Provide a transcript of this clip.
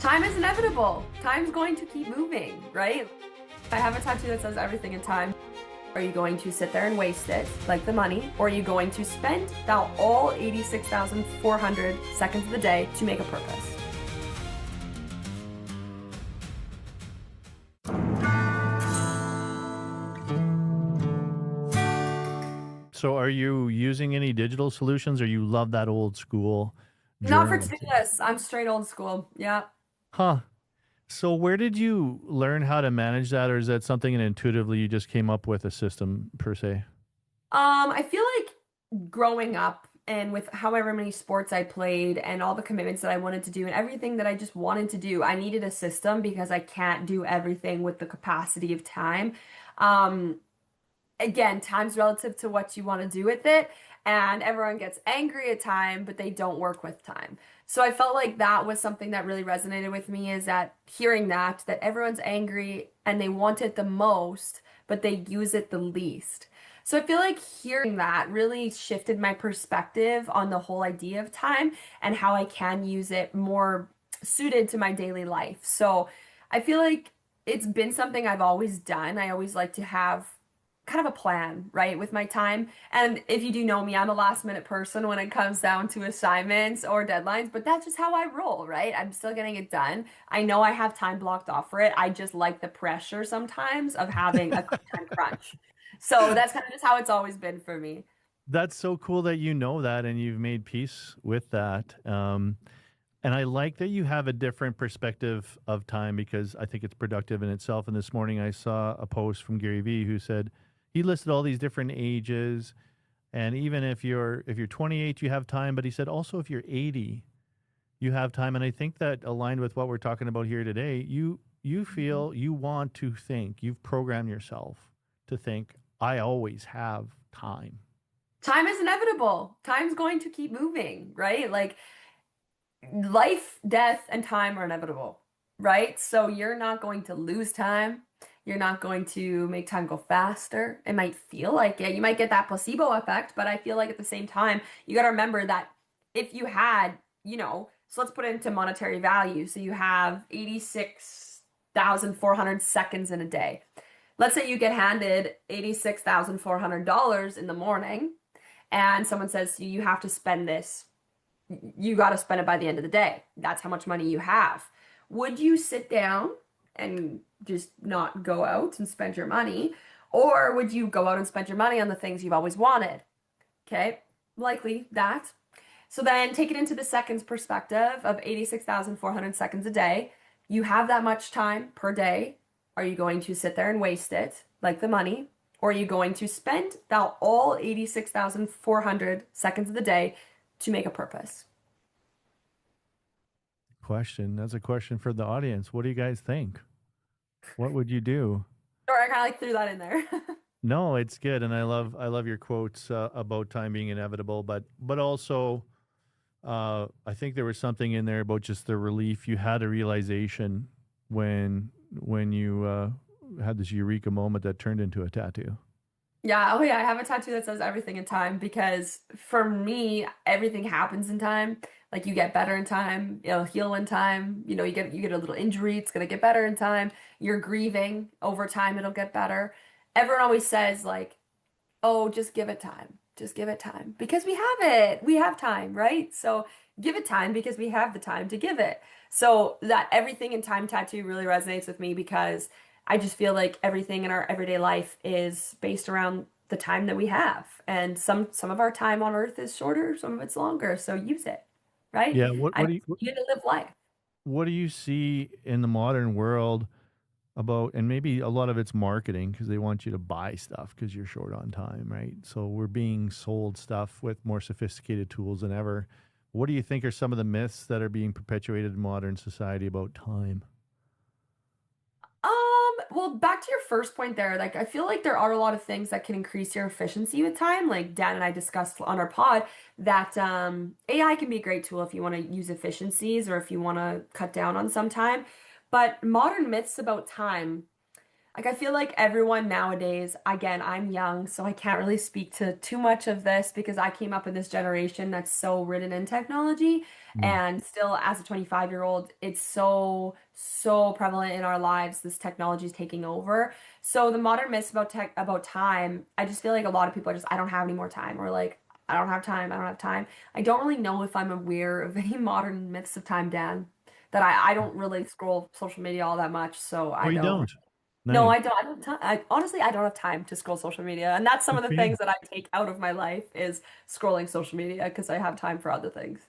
Time is inevitable. Time's going to keep moving, right? I have a tattoo that says everything in time. Are you going to sit there and waste it, like the money, or are you going to spend out all 86,400 seconds of the day to make a purpose? So are you using any digital solutions or you love that old school Not for journal? to-do lists. I'm straight old school. Yeah. Huh. So where did you learn how to manage that, or is that something that intuitively you just came up with a system per se? I feel like growing up and with however many sports I played and all the commitments that I wanted to do and everything that I just wanted to do, I needed a system because I can't do everything with the capacity of time. Um, Again, time's relative to what you want to do with it, and everyone gets angry at time, but they don't work with time. So I felt like that was something that really resonated with me is that hearing that everyone's angry and they want it the most, but they use it the least. So I feel like hearing that really shifted my perspective on the whole idea of time and how I can use it more suited to my daily life. So I feel like it's been something I've always done. I always like to have kind of a plan, right, with my time. And if you do know me, I'm a last minute person when it comes down to assignments or deadlines, but that's just how I roll, right? I'm still getting it done. I know I have time blocked off for it. I just like the pressure sometimes of having a time crunch. So that's kind of just how it's always been for me. That's so cool that you know that and you've made peace with that. And I like that you have a different perspective of time because I think it's productive in itself. And this morning I saw a post from Gary Vee who said he listed all these different ages. And even if you're 28, you have time. But he said also if you're 80, you have time. And I think that aligned with what we're talking about here today, you Mhm. feel you want to think, you've programmed yourself to think, I always have time. Time is inevitable. Time's going to keep moving, right? Like life, death, and time are inevitable, right? So you're not going to lose time. You're not going to make time go faster. It might feel like it. You might get that placebo effect, but I feel like at the same time, you got to remember that if you had, so let's put it into monetary value. So you have 86,400 seconds in a day. Let's say you get handed $86,400 in the morning, and someone says you have to spend this, you got to spend it by the end of the day. That's how much money you have. Would you sit down and just not go out and spend your money? Or would you go out and spend your money on the things you've always wanted? Okay, likely that. So then take it into the seconds perspective of 86,400 seconds a day. You have that much time per day. Are you going to sit there and waste it like the money? Or are you going to spend about all 86,400 seconds of the day to make a purpose? Question. That's a question for the audience. What do you guys think? What would you do? Or I kind of like threw that in there. No, it's good, and I love your quotes about time being inevitable, but also I think there was something in there about just the relief you had, a realization when you had this eureka moment that turned into a tattoo. Yeah, oh yeah, I have a tattoo that says everything in time because for me, everything happens in time. Like you get better in time, it'll heal in time. You get a little injury, it's gonna get better in time. You're grieving over time, it'll get better. Everyone always says like, "Oh, just give it time. Just give it time." Because we have it. We have time, right? So give it time because we have the time to give it. So that everything in time tattoo really resonates with me because I just feel like everything in our everyday life is based around the time that we have. And some of our time on earth is shorter, some of it's longer. So use it, right? Yeah. What I what mean, do you you to live life. what do you see in the modern world about, and maybe a lot of it's marketing because they want you to buy stuff because you're short on time, right? So we're being sold stuff with more sophisticated tools than ever. What do you think are some of the myths that are being perpetuated in modern society about time? Well, back to your first point there, like I feel like there are a lot of things that can increase your efficiency with time. Like Dan and I discussed on our pod that AI can be a great tool if you want to use efficiencies or if you want to cut down on some time. But modern myths about time, Like I feel like everyone nowadays, again, I'm young, so I can't really speak to too much of this because I came up in this generation that's so ridden in technology. Mm. And still as a 25-year-old, it's so prevalent in our lives. This technology is taking over. So the modern myths about tech about time, I just feel like a lot of people are just, I don't have any more time, or like, I don't have time, I don't have time. I don't really know if I'm aware of any modern myths of time, Dan. That I don't really scroll social media all that much, so Oh, I you don't. don't? No, Nice. I don't. Honestly, I don't have time to scroll social media, and that's some Good of the for you. things that I take out of my life is scrolling social media because I have time for other things.